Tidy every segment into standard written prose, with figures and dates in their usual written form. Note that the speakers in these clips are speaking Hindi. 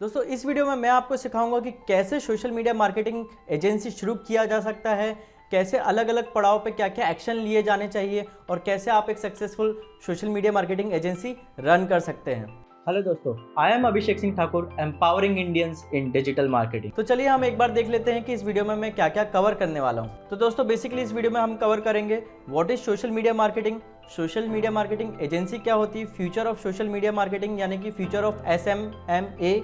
दोस्तों इस वीडियो में मैं आपको सिखाऊंगा कि कैसे सोशल मीडिया मार्केटिंग एजेंसी शुरू किया जा सकता है, कैसे अलग अलग पड़ाव पे क्या क्या एक्शन लिए जाने चाहिए और कैसे आप एक successful social media marketing agency run कर सकते हैं। हेलो दोस्तों, I am Abhishek Singh Thakur, empowering Indians in digital marketing. तो चलिए हम एक बार देख लेते हैं कि इस वीडियो में मैं क्या क्या कवर करने वाला हूँ। तो दोस्तों बेसिकली इस वीडियो में हम कवर करेंगे what is social media marketing, social media marketing agency क्या होती है, future of social media marketing यानी कि future of SMMA,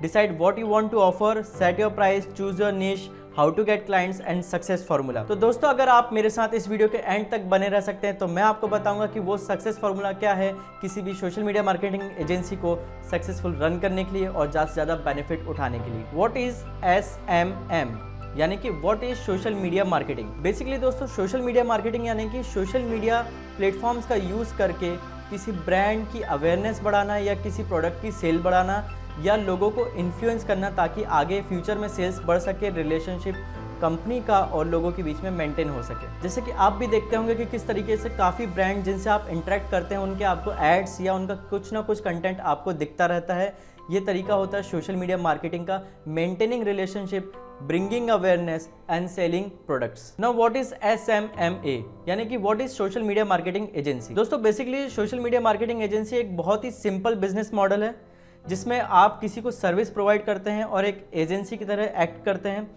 decide what you want to offer, set your price, choose your niche, how to get clients and success formula. तो दोस्तों अगर आप मेरे साथ इस वीडियो के एंड तक बने रह सकते हैं तो मैं आपको बताऊंगा कि वो सक्सेस फार्मूला क्या है किसी भी सोशल मीडिया मार्केटिंग एजेंसी को सक्सेसफुल रन करने के लिए और ज़्यादा से ज़्यादा बेनिफिट उठाने के लिए। व्हाट इज SMM यानी कि what is social media marketing. Basically दोस्तों सोशल मीडिया मार्केटिंग यानी कि सोशल मीडिया प्लेटफॉर्म्स का यूज़ करके किसी ब्रांड की अवेयरनेस बढ़ाना या किसी प्रोडक्ट की सेल बढ़ाना या लोगों को इन्फ्लुएंस करना ताकि आगे फ्यूचर में सेल्स बढ़ सके, रिलेशनशिप कंपनी का और लोगों के बीच में मेंटेन हो सके। जैसे कि आप भी देखते होंगे कि किस तरीके से काफ़ी ब्रांड जिनसे आप इंटरेक्ट करते हैं उनके आपको एड्स या उनका कुछ ना कुछ कंटेंट आपको दिखता रहता है। ये तरीका होता है सोशल मीडिया मार्केटिंग का, maintaining relationship, bringing awareness and selling products. Now what is SMMA यानी कि what is social media marketing agency. दोस्तों basically social media marketing agency एक बहुत ही सिंपल बिजनेस मॉडल है जिसमें आप किसी को सर्विस प्रोवाइड करते हैं और एक एजेंसी की तरह एक्ट करते हैं।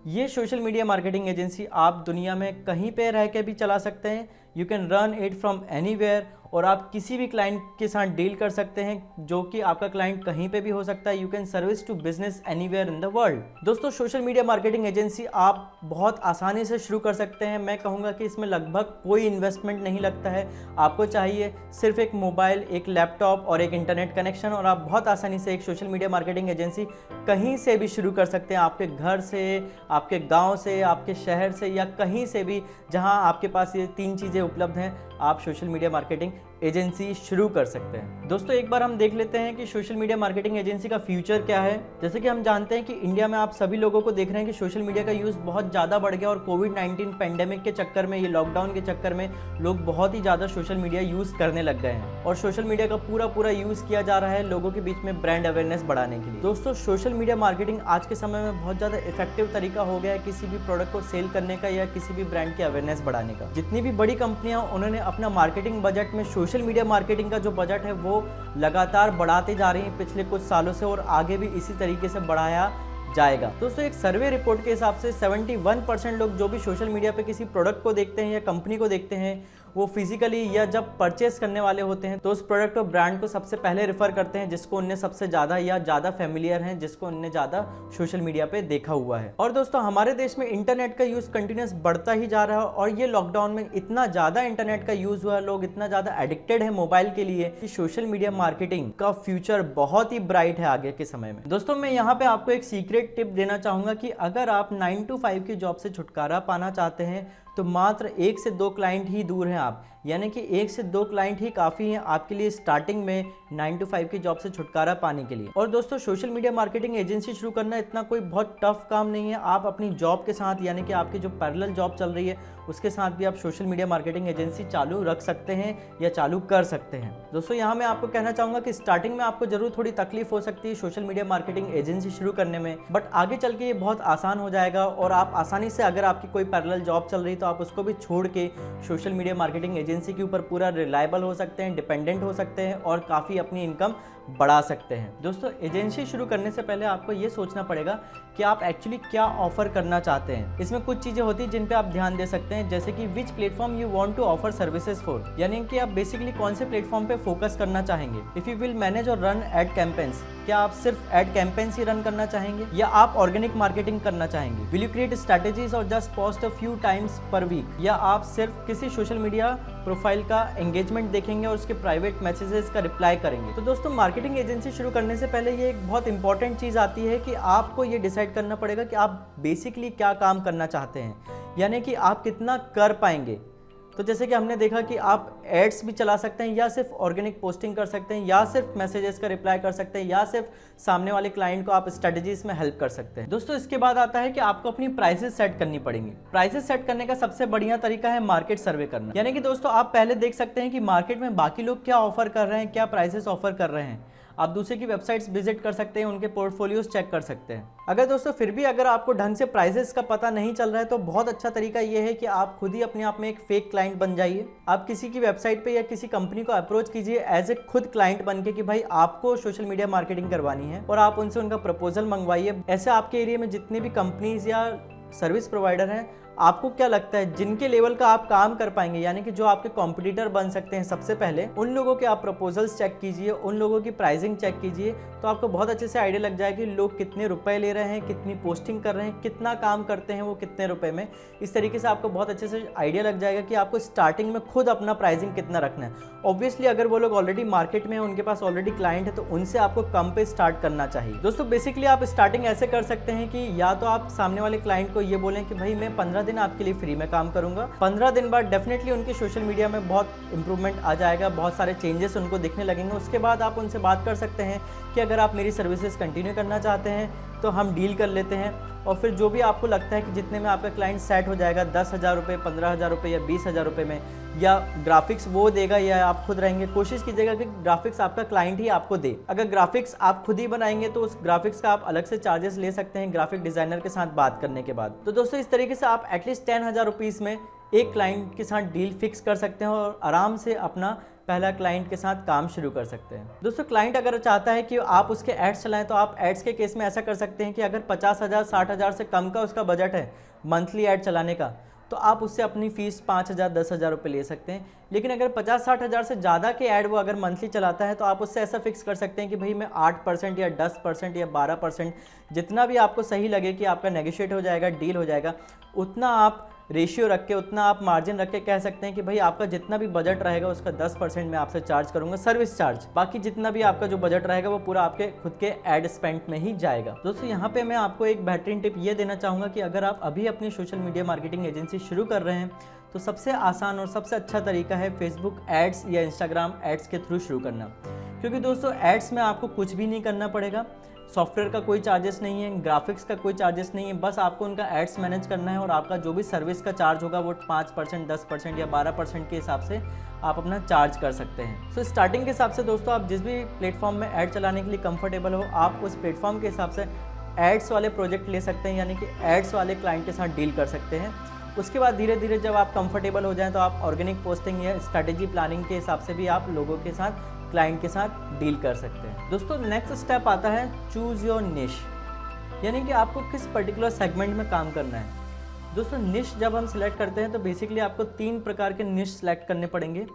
ये सोशल मीडिया मार्केटिंग एजेंसी आप दुनिया में कहीं पे रह के भी चला सकते हैं। You can run it from anywhere और आप किसी भी क्लाइंट के साथ डील कर सकते हैं जो कि आपका क्लाइंट कहीं पे भी हो सकता है। You can service to business anywhere in the world. दोस्तों सोशल मीडिया मार्केटिंग एजेंसी आप बहुत आसानी से शुरू कर सकते हैं। मैं कहूँगा कि इसमें लगभग कोई इन्वेस्टमेंट नहीं लगता है। आपको चाहिए सिर्फ एक मोबाइल, एक लैपटॉप और एक इंटरनेट कनेक्शन और आप बहुत आसानी से एक सोशल मीडिया मार्केटिंग एजेंसी कहीं से भी शुरू कर सकते हैं। आपके घर से, आपके गाँव से, आपके शहर से या कहीं से भी जहाँ आपके पास ये तीन चीज़ें उपलब्ध हैं आप सोशल मीडिया मार्केटिंग एजेंसी शुरू कर सकते हैं। दोस्तों एक बार हम देख लेते हैं कि सोशल मीडिया मार्केटिंग एजेंसी का फ्यूचर क्या है। जैसे कि हम जानते हैं कि इंडिया में आप सभी लोगों को देख रहे हैं कि सोशल मीडिया का यूज़ बहुत ज़्यादा बढ़ गया और कोविड-19 पेंडेमिक के चक्कर में, ये लॉकडाउन के चक्कर में लोग बहुत ही ज़्यादा सोशल मीडिया यूज़ करने लग गए हैं और सोशल मीडिया का पूरा यूज़ किया जा रहा है लोगों के बीच में ब्रांड अवेयरनेस बढ़ाने के लिए। दोस्तों सोशल मीडिया मार्केटिंग आज के समय में बहुत ज़्यादा इफेक्टिव तरीका हो गया है किसी भी प्रोडक्ट को सेल करने का या किसी भी ब्रांड की अवेयरनेस बढ़ाने का। जितनी भी बड़ी कंपनियां उन्होंने अपना मार्केटिंग बजट में सोशल मीडिया मार्केटिंग का जो बजट है वो लगातार बढ़ाते जा रही है पिछले कुछ सालों से और आगे भी इसी तरीके से बढ़ाया जाएगा। दोस्तों एक सर्वे रिपोर्ट के हिसाब से 71% लोग जो भी सोशल मीडिया पे किसी प्रोडक्ट को देखते हैं या कंपनी को देखते हैं वो फिजिकली या जब परचेस करने वाले होते हैं तो उस प्रोडक्ट और ब्रांड को सबसे पहले रेफर करते हैं जिसको उनने सबसे ज़्यादा या ज़्यादा फेमिलियर हैं, जिसको उनने ज़्यादा सोशल मीडिया पे देखा हुआ है। और दोस्तों हमारे देश में इंटरनेट का यूज़ कंटिन्यूस बढ़ता ही जा रहा है और ये लॉकडाउन में इतना ज़्यादा इंटरनेट का यूज़ हुआ है, लोग इतना ज़्यादा एडिक्टेड है मोबाइल के लिए कि सोशल मीडिया मार्केटिंग का फ्यूचर बहुत ही ब्राइट है आगे के समय में। दोस्तों मैं यहाँ पे आपको एक सीक्रेट टिप देना चाहूँगा कि अगर आप 9 to 5 की जॉब से छुटकारा पाना चाहते हैं तो मात्र 1 से 2 क्लाइंट ही दूर हैं आप, यानी कि 1 से 2 क्लाइंट ही काफ़ी हैं आपके लिए स्टार्टिंग में 9 to 5 की जॉब से छुटकारा पाने के लिए। और दोस्तों सोशल मीडिया मार्केटिंग एजेंसी शुरू करना इतना कोई बहुत टफ काम नहीं है। आप अपनी जॉब के साथ यानी कि आपकी जो पैरेलल जॉब चल रही है उसके साथ भी आप सोशल मीडिया मार्केटिंग एजेंसी चालू रख सकते हैं या चालू कर सकते हैं। दोस्तों यहाँ मैं आपको कहना चाहूँगा कि स्टार्टिंग में आपको जरूर थोड़ी तकलीफ हो सकती है सोशल मीडिया मार्केटिंग एजेंसी शुरू करने में, बट आगे चल के ये बहुत आसान हो जाएगा और आप आसानी से, अगर आपकी कोई पैरेलल जॉब चल रही तो आप उसको भी छोड़ के सोशल मीडिया मार्केटिंग एजेंसी के ऊपर पूरा रिलायबल हो सकते हैं, डिपेंडेंट हो सकते हैं और काफ़ी अपनी इनकम बढ़ा सकते हैं। दोस्तों एजेंसी शुरू करने से पहले आपको ये सोचना पड़ेगा कि आप एक्चुअली क्या ऑफर करना चाहते हैं। इसमें कुछ चीज़ें होती हैं जिन पे आप ध्यान दे सकते हैं, जैसे कि which platform you want to offer services for, यानी कि आप बेसिकली कौन से प्लेटफॉर्म पे फोकस करना चाहेंगे। इफ़ यू विल मैनेज और रन एड कैंपेन्स, क्या आप सिर्फ एड कैंपेन्स ही रन करना चाहेंगे या आप ऑर्गेनिक मार्केटिंग करना चाहेंगे। विल यू क्रिएट स्ट्रैटेजीज और just post a few times per week, या आप सिर्फ किसी सोशल मीडिया प्रोफाइल का एंगेजमेंट देखेंगे और उसके प्राइवेट मैसेजेस का रिप्लाई करेंगे। तो दोस्तों मार्केटिंग एजेंसी शुरू करने से पहले ये एक बहुत इंपॉर्टेंट चीज़ आती है कि आपको ये डिसाइड करना पड़ेगा कि आप बेसिकली क्या काम करना चाहते हैं, यानी कि आप कितना कर पाएंगे। तो जैसे कि हमने देखा कि आप एड्स भी चला सकते हैं या सिर्फ ऑर्गेनिक पोस्टिंग कर सकते हैं या सिर्फ मैसेजेस का रिप्लाई कर सकते हैं या सिर्फ सामने वाले क्लाइंट को आप स्ट्रेटजीज में हेल्प कर सकते हैं। दोस्तों इसके बाद आता है कि आपको अपनी प्राइसेस सेट करनी पड़ेंगी। प्राइसेस सेट करने का सबसे बढ़िया तरीका है मार्केट सर्वे करना, यानी कि दोस्तों आप पहले देख सकते हैं कि मार्केट में बाकी लोग क्या ऑफर कर रहे हैं, क्या प्राइसेस ऑफर कर रहे हैं। आप दूसरे की वेबसाइट्स विजिट कर सकते हैं, उनके पोर्टफोलियोज चेक कर सकते हैं। अगर दोस्तों फिर भी अगर आपको ढंग से प्राइसेस का पता नहीं चल रहा है तो बहुत अच्छा तरीका ये है कि आप खुद ही अपने आप में एक फेक क्लाइंट बन जाइए। आप किसी की वेबसाइट पे या किसी कंपनी को अप्रोच कीजिए एज ए खुद क्लाइंट बन के कि भाई आपको सोशल मीडिया मार्केटिंग करवानी है, और आप उनसे उनका प्रपोजल मंगवाइए। ऐसे आपके एरिया में जितने भी कंपनीज या सर्विस प्रोवाइडर हैं, आपको क्या लगता है जिनके लेवल का आप काम कर पाएंगे, यानी कि जो आपके कॉम्पिटिटर बन सकते हैं, सबसे पहले उन लोगों के आप प्रपोजल्स चेक कीजिए, उन लोगों की प्राइसिंग चेक कीजिए, तो आपको बहुत अच्छे से आइडिया लग जाएगा कि लोग कितने रुपए ले रहे हैं, कितनी पोस्टिंग कर रहे हैं, कितना काम करते हैं वो कितने रुपए में। इस तरीके से आपको बहुत अच्छे से आइडिया लग जाएगा कि आपको स्टार्टिंग में खुद अपना प्राइसिंग कितना रखना है। ऑब्वियसली अगर वो लोग ऑलरेडी मार्केट में है, उनके पास ऑलरेडी क्लाइंट है, तो उनसे आपको कम पे स्टार्ट करना चाहिए। दोस्तों बेसिकली आप स्टार्टिंग ऐसे कर सकते हैं कि या तो आप सामने वाले क्लाइंट को ये बोलें कि भाई मैं 15 दिन आपके लिए फ्री में काम करूंगा। 15 दिन बाद डेफिनेटली उनके सोशल मीडिया में बहुत इंप्रूवमेंट आ जाएगा, बहुत सारे चेंजेस उनको दिखने लगेंगे। उसके बाद आप उनसे बात कर सकते हैं कि अगर आप मेरी सर्विसेज कंटिन्यू करना चाहते हैं तो हम डील कर लेते हैं, और फिर जो भी आपको लगता है कि जितने में आपका क्लाइंट सेट हो जाएगा, 10,000 रुपये, 15,000 रुपये या 20,000 रुपये में, या ग्राफिक्स वो देगा या आप खुद रहेंगे, कोशिश कीजिएगा कि ग्राफिक्स आपका क्लाइंट ही आपको दे। अगर ग्राफिक्स आप खुद ही बनाएंगे तो उस ग्राफिक्स का आप अलग से चार्जेस ले सकते हैं ग्राफिक डिजाइनर के साथ बात करने के बाद। तो दोस्तों इस तरीके से आप एटलीस्ट 10,000 रुपीज़ में एक क्लाइंट के साथ डील फिक्स कर सकते हैं और आराम से अपना पहला क्लाइंट के साथ काम शुरू कर सकते हैं। दोस्तों क्लाइंट अगर चाहता है कि आप उसके एड्स चलाएं तो आप एड्स के केस में ऐसा कर सकते हैं कि अगर 50,000 60,000 से कम का उसका बजट है मंथली ऐड चलाने का, तो आप उससे अपनी फीस 5,000 10,000 रुपये ले सकते हैं। लेकिन अगर 50-60 हज़ार से ज़्यादा के ऐड वो अगर मंथली चलाता है तो आप उससे ऐसा फिक्स कर सकते हैं कि भाई मैं 8% या 10% या 12%, जितना भी आपको सही लगे कि आपका नेगोशिएट हो जाएगा, डील हो जाएगा, उतना आप रेशियो रख के, उतना आप मार्जिन रख के कह सकते हैं कि भाई आपका जितना भी बजट रहेगा उसका 10% मैं आपसे चार्ज करूंगा सर्विस चार्ज, बाकी जितना भी आपका जो बजट रहेगा वो पूरा आपके खुद के एड स्पेंड में ही जाएगा। दोस्तों यहाँ पे मैं आपको एक बेहतरीन टिप ये देना चाहूँगा कि अगर आप अभी अपनी सोशल मीडिया मार्केटिंग एजेंसी शुरू कर रहे हैं तो सबसे आसान और सबसे अच्छा तरीका है फेसबुक एड्स या इंस्टाग्राम एड्स के थ्रू शुरू करना। क्योंकि दोस्तों एड्स में आपको कुछ भी नहीं करना पड़ेगा, सॉफ्टवेयर का कोई चार्जेस नहीं है, ग्राफिक्स का कोई चार्जेस नहीं है, बस आपको उनका एड्स मैनेज करना है और आपका जो भी सर्विस का चार्ज होगा वो 5%, 10% या 12% के हिसाब से आप अपना चार्ज कर सकते हैं। तो स्टार्टिंग के हिसाब से दोस्तों आप जिस भी प्लेटफॉर्म में ऐड चलाने के लिए कंफर्टेबल हो, आप उस प्लेटफॉर्म के हिसाब से एड्स वाले प्रोजेक्ट ले सकते हैं, यानी कि एड्स वाले क्लाइंट के साथ डील कर सकते हैं। उसके बाद धीरे धीरे जब आप कंफर्टेबल हो जाएं तो आप ऑर्गेनिक पोस्टिंग या स्ट्रैटेजी प्लानिंग के हिसाब से भी आप लोगों के साथ, क्लाइंट के साथ डील कर सकते हैं। दोस्तों नेक्स्ट स्टेप आता है चूज़ योर निश, यानी कि आपको किस पर्टिकुलर सेगमेंट में काम करना है। दोस्तों निश जब हम सिलेक्ट करते हैं तो बेसिकली आपको 3 प्रकार के निश सिलेक्ट करने पड़ेंगे।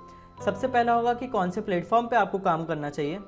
सबसे पहला होगा कि कौन से प्लेटफॉर्म पे आपको काम करना चाहिए,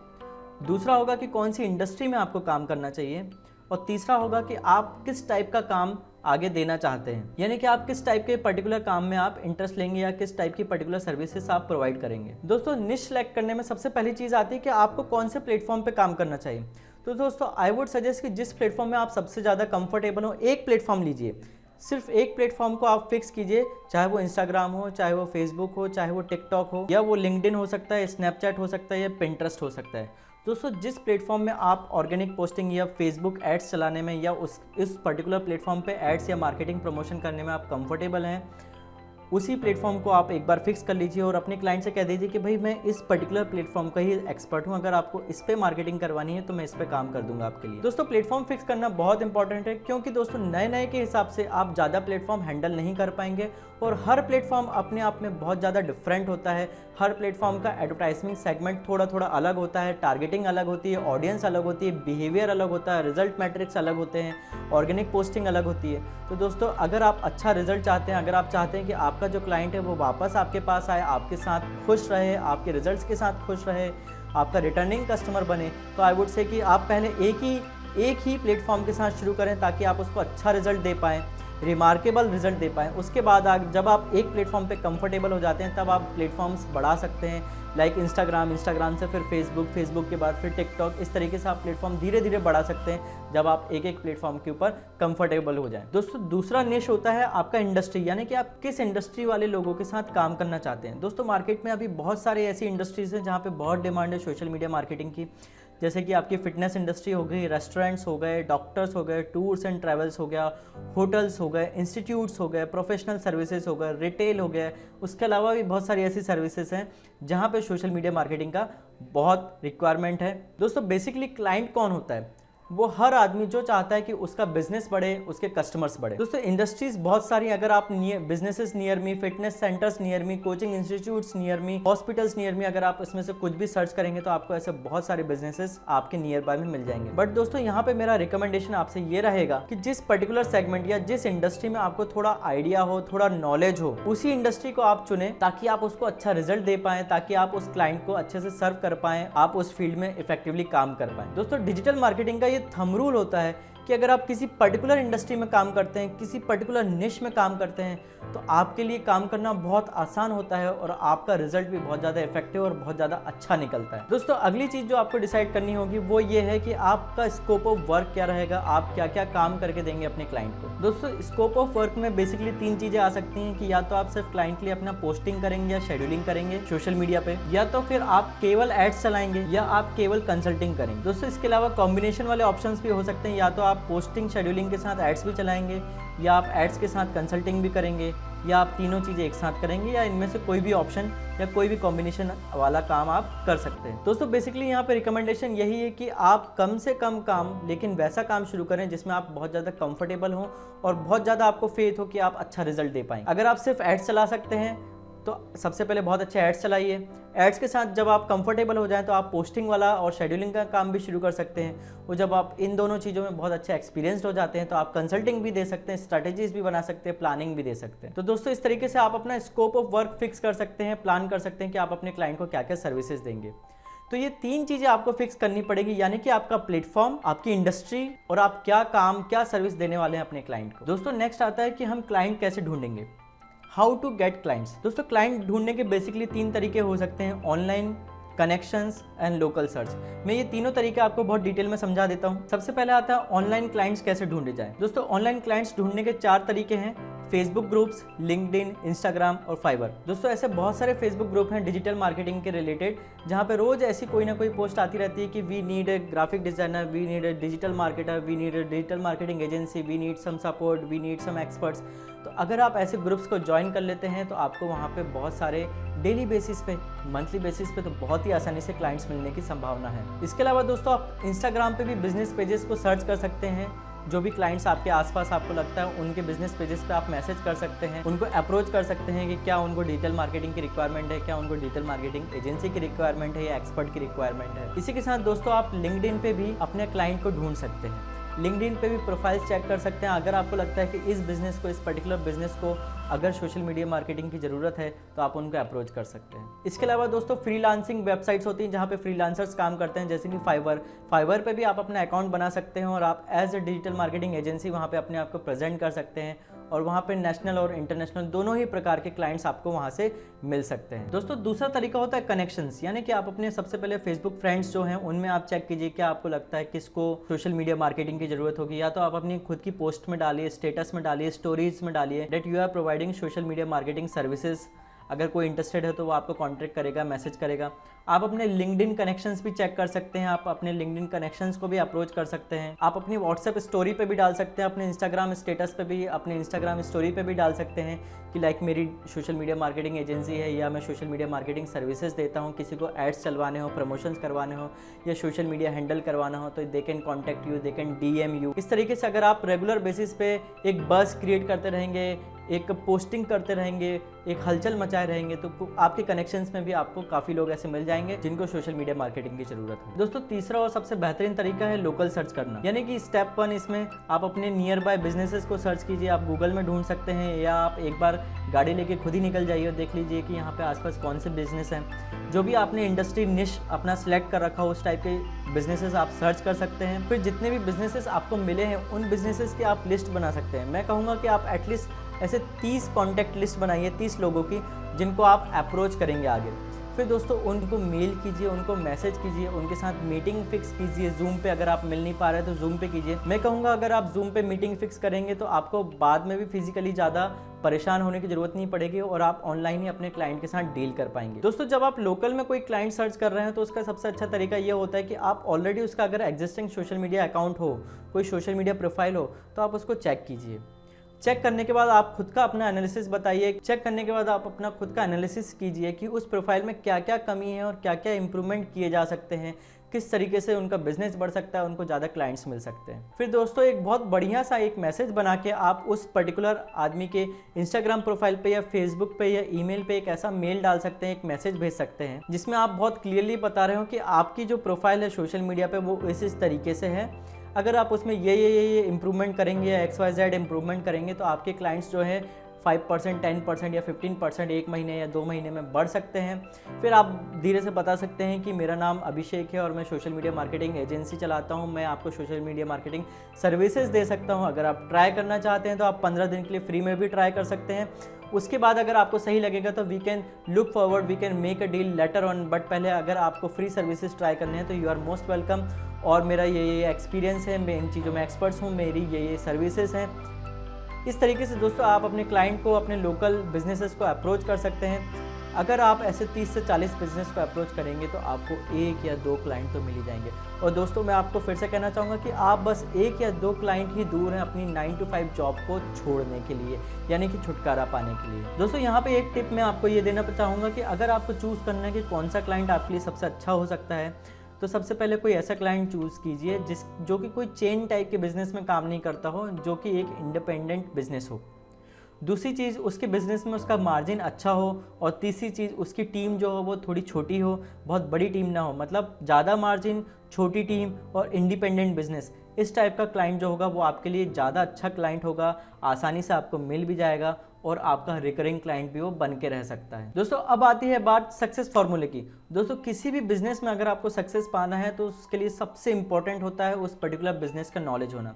दूसरा होगा कि कौन सी इंडस्ट्री में आपको काम करना चाहिए, और तीसरा होगा कि आप किस टाइप का काम आगे देना चाहते हैं, यानी कि आप किस टाइप के पर्टिकुलर काम में आप इंटरेस्ट लेंगे या किस टाइप की पर्टिकुलर सर्विसेज आप प्रोवाइड करेंगे। दोस्तों निश सेलेक्ट करने में सबसे पहली चीज़ आती है कि आपको कौन से प्लेटफॉर्म पे काम करना चाहिए। तो दोस्तों आई वुड सजेस्ट कि जिस प्लेटफॉर्म में आप सबसे ज़्यादा कंफर्टेबल हो, एक प्लेटफॉर्म लीजिए, सिर्फ एक प्लेटफॉर्म को आप फिक्स कीजिए, चाहे वो इंस्टाग्राम हो, चाहे वो फेसबुक हो, चाहे वो टिकटॉक हो, या वो लिंक्डइन हो सकता है, स्नैपचैट हो सकता है, या पिंटरेस्ट हो सकता है। दोस्तों जिस प्लेटफॉर्म में आप ऑर्गेनिक पोस्टिंग या फेसबुक एड्स चलाने में या इस पर्टिकुलर प्लेटफॉर्म पे एड्स या मार्केटिंग प्रमोशन करने में आप कंफर्टेबल हैं, उसी प्लेटफॉर्म को आप एक बार फिक्स कर लीजिए और अपने क्लाइंट से कह दीजिए कि भाई मैं इस पर्टिकुलर प्लेटफॉर्म का ही एक्सपर्ट हूं, अगर आपको इस पे मार्केटिंग करवानी है तो मैं इस पे काम कर दूंगा आपके लिए। दोस्तों प्लेटफॉर्म फिक्स करना बहुत इंपॉर्टेंट है, क्योंकि दोस्तों नए के हिसाब से आप ज़्यादा प्लेटफॉर्म हैंडल नहीं कर पाएंगे और हर प्लेटफॉर्म अपने आप में बहुत ज़्यादा डिफरेंट होता है। हर प्लेटफॉर्म का एडवर्टाइजमेंट सेगमेंट थोड़ा अलग होता है, टारगेटिंग अलग होती है, ऑडियंस अलग होती है, बिहेवियर अलग होता है, रिजल्ट मैट्रिक्स अलग होते हैं, ऑर्गेनिक पोस्टिंग अलग होती है। तो दोस्तों अगर आप अच्छा रिजल्ट चाहते हैं, अगर आप चाहते हैं कि आपका जो क्लाइंट है वो वापस आपके पास आए, आपके साथ खुश रहे, आपके रिजल्ट्स के साथ खुश रहे, आपका रिटर्निंग कस्टमर बने, तो आई वुड से कि आप पहले एक ही प्लेटफॉर्म के साथ शुरू करें ताकि आप उसको अच्छा रिजल्ट दे पाएँ, रिमार्केबल रिजल्ट दे पाएँ। उसके बाद जब आप एक प्लेटफॉर्म पे कंफर्टेबल हो जाते हैं तब आप प्लेटफॉर्म्स बढ़ा सकते हैं, लाइक इंस्टाग्राम से फिर फेसबुक के बाद फिर टिकटॉक। इस तरीके से आप प्लेटफॉर्म धीरे धीरे बढ़ा सकते हैं जब आप एक प्लेटफॉर्म के ऊपर कंफर्टेबल हो जाएं। दोस्तों दूसरा निश होता है आपका इंडस्ट्री, यानी कि आप किस इंडस्ट्री वाले लोगों के साथ काम करना चाहते हैं। दोस्तों मार्केट में अभी बहुत सारी ऐसी इंडस्ट्रीज़ हैं जहाँ पे बहुत डिमांड है सोशल मीडिया मार्केटिंग की, जैसे कि आपकी फिटनेस इंडस्ट्री हो गई, रेस्टोरेंट्स हो गए, डॉक्टर्स हो गए, टूर्स एंड ट्रैवल्स हो गया, होटल्स हो गए, इंस्टीट्यूट्स हो गए, प्रोफेशनल सर्विसेज हो गए, रिटेल हो गया। उसके अलावा भी बहुत सारी ऐसी सर्विसेज हैं जहाँ पे सोशल मीडिया मार्केटिंग का बहुत रिक्वायरमेंट है। दोस्तों बेसिकली क्लाइंट कौन होता है? वो हर आदमी जो चाहता है कि उसका बिजनेस बढ़े, उसके कस्टमर्स बढ़े। दोस्तों इंडस्ट्रीज बहुत सारी, अगर आप businesses near me, fitness centres near me, coaching institutes near me, hospitals near me, अगर आप इसमें से कुछ भी सर्च करेंगे तो आपको ऐसे बहुत सारे बिजनेसेस आपके नियर बाय में मिल जाएंगे। बट दोस्तों यहाँ पे मेरा रिकमेंडेशन आपसे ये रहेगा कि जिस पर्टिकुलर सेगमेंट या जिस इंडस्ट्री में आपको थोड़ा आइडिया हो, थोड़ा नॉलेज हो, उसी इंडस्ट्री को आप चुने ताकि आप उसको अच्छा रिजल्ट दे पाए, ताकि आप उस क्लाइंट को अच्छे से सर्व कर पाए, आप उस फील्ड में इफेक्टिवली काम कर पाए। दोस्तों डिजिटल मार्केटिंग का ये थंब रूल होता है कि अगर आप किसी पर्टिकुलर इंडस्ट्री में काम करते हैं, किसी पर्टिकुलर निश में काम करते हैं, तो आपके लिए काम करना बहुत आसान होता है और आपका रिजल्ट भी बहुत ज़्यादा इफेक्टिव और बहुत ज़्यादा अच्छा निकलता है। दोस्तों अगली चीज़ जो आपको डिसाइड करनी होगी वो ये है कि आपका स्कोप ऑफ वर्क क्या रहेगा, आप क्या क्या काम करके देंगे अपने क्लाइंट को। दोस्तों स्कोप ऑफ वर्क में बेसिकली 3 चीज़ें आ सकती हैं कि या तो आप सिर्फ क्लाइंट के लिए अपना पोस्टिंग करेंगे या शेड्यूलिंग करेंगे सोशल मीडिया पे, या तो फिर आप केवल एड्स चलाएंगे या आप केवल कंसल्टिंग करेंगे। दोस्तों इसके अलावा कॉम्बिनेशन वाले ऑप्शंस भी हो सकते हैं, या तो आप पोस्टिंग शेड्यूलिंग के साथ एड्स भी चलाएंगे, या आप एड्स के साथ कंसल्टिंग भी करेंगे, या आप तीनों चीज़ें एक साथ करेंगे, या इनमें से कोई भी ऑप्शन या कोई भी कॉम्बिनेशन वाला काम आप कर सकते हैं। दोस्तों बेसिकली यहाँ पे रिकमेंडेशन यही है कि आप कम से कम काम, लेकिन वैसा काम शुरू करें जिसमें आप बहुत ज़्यादा कंफर्टेबल हो और बहुत ज़्यादा आपको फेथ हो कि आप अच्छा रिजल्ट दे पाएंगे। अगर आप सिर्फ एड्स चला सकते हैं तो सबसे पहले बहुत अच्छे एड्स चलाइए। एड्स के साथ जब आप कंफर्टेबल हो जाएं तो आप पोस्टिंग वाला और शेड्यूलिंग का काम भी शुरू कर सकते हैं, और जब आप इन दोनों चीज़ों में बहुत अच्छे एक्सपीरियंस्ड हो जाते हैं तो आप कंसल्टिंग भी दे सकते हैं, स्ट्रैटेजीज भी बना सकते हैं, प्लानिंग भी दे सकते हैं। तो दोस्तों इस तरीके से आप अपना स्कोप ऑफ वर्क फिक्स कर सकते हैं, प्लान कर सकते हैं कि आप अपने क्लाइंट को क्या क्या सर्विसेज देंगे। तो ये 3 चीज़ें आपको फिक्स करनी पड़ेगी, यानी कि आपका प्लेटफॉर्म, आपकी इंडस्ट्री और आप क्या काम, क्या सर्विस देने वाले हैं अपने क्लाइंट को। दोस्तों नेक्स्ट आता है कि हम क्लाइंट कैसे ढूंढेंगे, हाउ टू गेट क्लाइंट्स। दोस्तों क्लाइंट ढूंढने के बेसिकली 3 तरीके हो सकते हैं, online, connections and local search. मैं ये तीनों तरीके आपको बहुत डिटेल में समझा देता हूँ। सबसे पहले आता है ऑनलाइन क्लाइंट्स कैसे ढूंढे जाए। दोस्तों ऑनलाइन क्लाइंट्स ढूंढने के 4 तरीके हैं, फेसबुक ग्रुप्स, लिंक्डइन, इंस्टाग्राम और फाइवर। दोस्तों ऐसे बहुत सारे फेसबुक ग्रुप हैं डिजिटल मार्केटिंग के रिलेटेड, जहाँ पे रोज ऐसी कोई ना कोई पोस्ट आती रहती है कि we need a graphic designer, we need a digital marketer, we need a digital marketing agency, we need some support, we need some experts. तो अगर आप ऐसे ग्रुप्स को ज्वाइन कर लेते हैं तो आपको वहाँ पे बहुत सारे डेली बेसिस पे, मंथली बेसिस पे तो बहुत ही आसानी से क्लाइंट्स मिलने की संभावना है। इसके अलावा दोस्तों आप इंस्टाग्राम पे भी बिजनेस पेजेस को सर्च कर सकते हैं। जो भी क्लाइंट्स आपके आसपास आपको लगता है उनके बिजनेस पेजेस पे आप मैसेज कर सकते हैं, उनको अप्रोच कर सकते हैं कि क्या उनको डिजिटल मार्केटिंग की रिक्वायरमेंट है, क्या उनको डिजिटल मार्केटिंग एजेंसी की रिक्वायरमेंट है या एक्सपर्ट की रिक्वायरमेंट है। इसी के साथ दोस्तों आप लिंक्डइन पे भी अपने क्लाइंट को ढूंढ सकते हैं। लिंक्डइन पे भी प्रोफाइल्स चेक कर सकते हैं। अगर आपको लगता है कि इस बिज़नेस को, इस पर्टिकुलर बिजनेस को अगर सोशल मीडिया मार्केटिंग की ज़रूरत है तो आप उनको अप्रोच कर सकते हैं। इसके अलावा दोस्तों फ्रीलांसिंग वेबसाइट्स होती हैं जहाँ पे फ्रीलांसर्स काम करते हैं, जैसे कि फाइवर पे भी आप अपना अकाउंट बना सकते हैं और आप as a digital marketing agency वहाँ पे अपने आप को प्रेजेंट कर सकते हैं, और वहाँ पे नेशनल और इंटरनेशनल दोनों ही प्रकार के क्लाइंट्स आपको वहाँ से मिल सकते हैं। दोस्तों दूसरा तरीका होता है कनेक्शंस, यानी कि आप अपने सबसे पहले फेसबुक फ्रेंड्स जो हैं उनमें आप चेक कीजिए क्या आपको लगता है किसको सोशल मीडिया मार्केटिंग की जरूरत होगी। या तो आप अपनी खुद की पोस्ट में डालिए, स्टेटस में डालिए, स्टोरीज में डालिए that you are providing social media marketing services. अगर कोई इंटरेस्टेड है तो वो आपको कॉन्टैक्ट करेगा, मैसेज करेगा। आप अपने लिंक्डइन कनेक्शंस भी चेक कर सकते हैं, आप अपने लिंक्डइन कनेक्शंस को भी अप्रोच कर सकते हैं। आप अपनी व्हाट्सएप स्टोरी पे भी डाल सकते हैं, अपने इंस्टाग्राम स्टेटस पे भी, अपने इंस्टाग्राम स्टोरी पे भी डाल सकते हैं कि लाइक मेरी सोशल मीडिया मार्केटिंग एजेंसी है या मैं सोशल मीडिया मार्केटिंग सर्विसेज देता हूँ, किसी को एड्स चलवाने हो, प्रमोशंस करवाने हो या सोशल मीडिया हैंडल करवाना हो तो they can contact you, they can DM you. इस तरीके से अगर आप रेगुलर बेसिस पे एक बज़ क्रिएट करते रहेंगे, एक पोस्टिंग करते रहेंगे, एक हलचल मचाए रहेंगे तो आपके कनेक्शंस में भी आपको काफ़ी लोग ऐसे मिल जाएंगे जिनको सोशल मीडिया मार्केटिंग की जरूरत है। दोस्तों तीसरा और सबसे बेहतरीन तरीका है लोकल सर्च करना, यानी कि स्टेप 1 इसमें आप अपने नियर बाय बिजनेसेस को सर्च कीजिए। आप गूगल में ढूंढ सकते हैं या आप एक बार गाड़ी लेके खुद ही निकल जाइए और देख लीजिए कि यहाँ पे आसपास कौन से बिजनेस हैं। जो भी आपने इंडस्ट्री निश अपना सेलेक्ट कर रखा हो उस टाइप के बिजनेसेस आप सर्च कर सकते हैं। फिर जितने भी बिजनेसेस आपको मिले हैं उन बिजनेसेस की आप लिस्ट बना सकते हैं। मैं कहूँगा कि आप एटलीस्ट ऐसे 30 कॉन्टैक्ट लिस्ट बनाइए, 30 लोगों की जिनको आप अप्रोच करेंगे आगे। फिर दोस्तों उनको मेल कीजिए, उनको मैसेज कीजिए, उनके साथ मीटिंग फिक्स कीजिए जूम पे। अगर आप मिल नहीं पा रहे तो जूम पे कीजिए। मैं कहूँगा अगर आप जूम पे मीटिंग फिक्स करेंगे तो आपको बाद में भी फिजिकली ज़्यादा परेशान होने की ज़रूरत नहीं पड़ेगी और आप ऑनलाइन ही अपने क्लाइंट के साथ डील कर पाएंगे। दोस्तों जब आप लोकल में कोई क्लाइंट सर्च कर रहे हैं तो उसका सबसे अच्छा तरीका ये होता है कि आप ऑलरेडी उसका अगर एग्जिस्टिंग सोशल मीडिया अकाउंट हो, कोई सोशल मीडिया प्रोफाइल हो, तो आप उसको चेक कीजिए। चेक करने के बाद आप खुद का अपना एनालिसिस बताइए। चेक करने के बाद आप अपना खुद का एनालिसिस कीजिए कि उस प्रोफाइल में क्या क्या कमी है और क्या क्या इंप्रूवमेंट किए जा सकते हैं, किस तरीके से उनका बिजनेस बढ़ सकता है, उनको ज़्यादा क्लाइंट्स मिल सकते हैं। फिर दोस्तों एक बहुत बढ़िया सा एक मैसेज बना के आप उस पर्टिकुलर आदमी के इंस्टाग्राम प्रोफाइल पे या फेसबुक पे या ईमेल पे एक ऐसा मेल डाल सकते हैं, एक मैसेज भेज सकते हैं जिसमें आप बहुत क्लियरली बता रहे हो कि आपकी जो प्रोफाइल है सोशल मीडिया पे वो इस तरीके से है। अगर आप उसमें ये इम्प्रूवमेंट करेंगे या XYZ इम्प्रूवमेंट करेंगे तो आपके क्लाइंट्स जो है 5%, 10% या 15% 1 महीने या 2 महीने में बढ़ सकते हैं। फिर आप धीरे से बता सकते हैं कि मेरा नाम अभिषेक है और मैं सोशल मीडिया मार्केटिंग एजेंसी चलाता हूं। मैं आपको सोशल मीडिया मार्केटिंग सर्विसेज दे सकता हूं। अगर आप ट्राई करना चाहते हैं तो आप 15 दिन के लिए फ्री में भी ट्राई कर सकते हैं। उसके बाद अगर आपको सही लगेगा तो we can look forward, we can make a deal later on. But पहले अगर आपको फ्री सर्विसेज ट्राई करने हैं तो यू आर मोस्ट वेलकम। और मेरा ये एक्सपीरियंस है, मैं इन चीज़ों में एक्सपर्ट्स हूँ, मेरी ये सर्विसेज हैं। इस तरीके से दोस्तों आप अपने क्लाइंट को, अपने लोकल बिजनेसेस को अप्रोच कर सकते हैं। अगर आप ऐसे 30 से 40 बिजनेस को अप्रोच करेंगे तो आपको 1 या 2 क्लाइंट तो मिल ही जाएंगे। और दोस्तों मैं आपको फिर से कहना चाहूँगा कि आप बस 1 या 2 क्लाइंट ही दूर हैं अपनी 9 to 5 जॉब को छोड़ने के लिए, यानी कि छुटकारा पाने के लिए। दोस्तों यहाँ पे एक टिप मैं आपको ये देना चाहूँगा कि अगर आपको चूज़ करना है कि कौन सा क्लाइंट आपके लिए सबसे अच्छा हो सकता है, तो सबसे पहले कोई ऐसा क्लाइंट चूज़ कीजिए जो कि कोई चेन टाइप के बिजनेस में काम नहीं करता हो, जो कि एक इंडिपेंडेंट बिजनेस हो। दूसरी चीज़, उसके बिज़नेस में उसका मार्जिन अच्छा हो। और तीसरी चीज़, उसकी टीम जो हो वो थोड़ी छोटी हो, बहुत बड़ी टीम ना हो। मतलब ज़्यादा मार्जिन, छोटी टीम और इंडिपेंडेंट बिजनेस, इस टाइप का क्लाइंट जो होगा वो आपके लिए ज़्यादा अच्छा क्लाइंट होगा, आसानी से आपको मिल भी जाएगा और आपका रिकरिंग क्लाइंट भी वो बन के रह सकता है। दोस्तों अब आती है बात सक्सेस फार्मूले की। दोस्तों किसी भी बिजनेस में अगर आपको सक्सेस पाना है तो उसके लिए सबसे इंपॉर्टेंट होता है उस पर्टिकुलर बिजनेस का नॉलेज होना।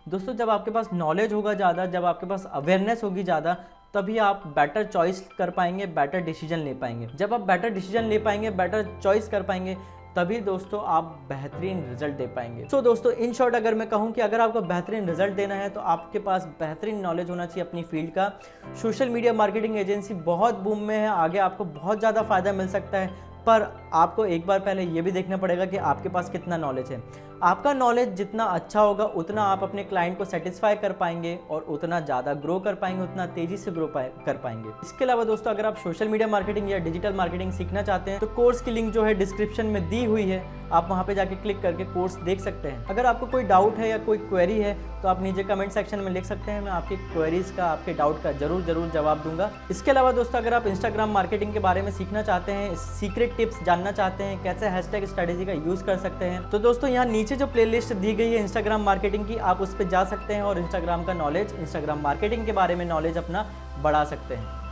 दोस्तों जब आपके पास नॉलेज होगा ज़्यादा, जब आपके पास अवेयरनेस होगी ज़्यादा, तभी आप बेटर चॉइस कर पाएंगे, बेटर डिसीजन ले पाएंगे। जब आप बेटर डिसीजन ले पाएंगे, बेटर चॉइस कर पाएंगे, तभी दोस्तों आप बेहतरीन रिजल्ट दे पाएंगे। सो दोस्तों इन शॉर्ट अगर मैं कहूँ कि अगर आपको बेहतरीन रिजल्ट देना है तो आपके पास बेहतरीन नॉलेज होना चाहिए अपनी फील्ड का। सोशल मीडिया मार्केटिंग एजेंसी बहुत बूम में है, आगे आपको बहुत ज़्यादा फायदा मिल सकता है, पर आपको एक बार पहले ये भी देखना पड़ेगा कि आपके पास कितना नॉलेज है। आपका नॉलेज जितना अच्छा होगा उतना आप अपने क्लाइंट को सेटिस्फाई कर पाएंगे और उतना ज़्यादा ग्रो कर पाएंगे, उतना तेज़ी से ग्रो कर पाएंगे। इसके अलावा दोस्तों अगर आप सोशल मीडिया मार्केटिंग या डिजिटल मार्केटिंग सीखना चाहते हैं तो कोर्स की लिंक जो है डिस्क्रिप्शन में दी हुई है, आप वहाँ पे जाके क्लिक करके कोर्स देख सकते हैं। अगर आपको कोई डाउट है या कोई क्वेरी है तो आप नीचे कमेंट सेक्शन में लिख सकते हैं, मैं आपकी क्वेरीज का, आपके डाउट का जरूर जवाब दूंगा। इसके अलावा दोस्तों अगर आप इंस्टाग्राम मार्केटिंग के बारे में सीखना चाहते हैं, सीक्रेट टिप्स जानना चाहते हैं, कैसे हैशटैग स्ट्रेटेजी का यूज़ कर सकते हैं, तो दोस्तों यहाँ नीचे जो प्लेलिस्ट दी गई है इंस्टाग्राम मार्केटिंग की, आप उस पर जा सकते हैं और इंस्टाग्राम का नॉलेज, इंस्टाग्राम मार्केटिंग के बारे में नॉलेज अपना बढ़ा सकते हैं।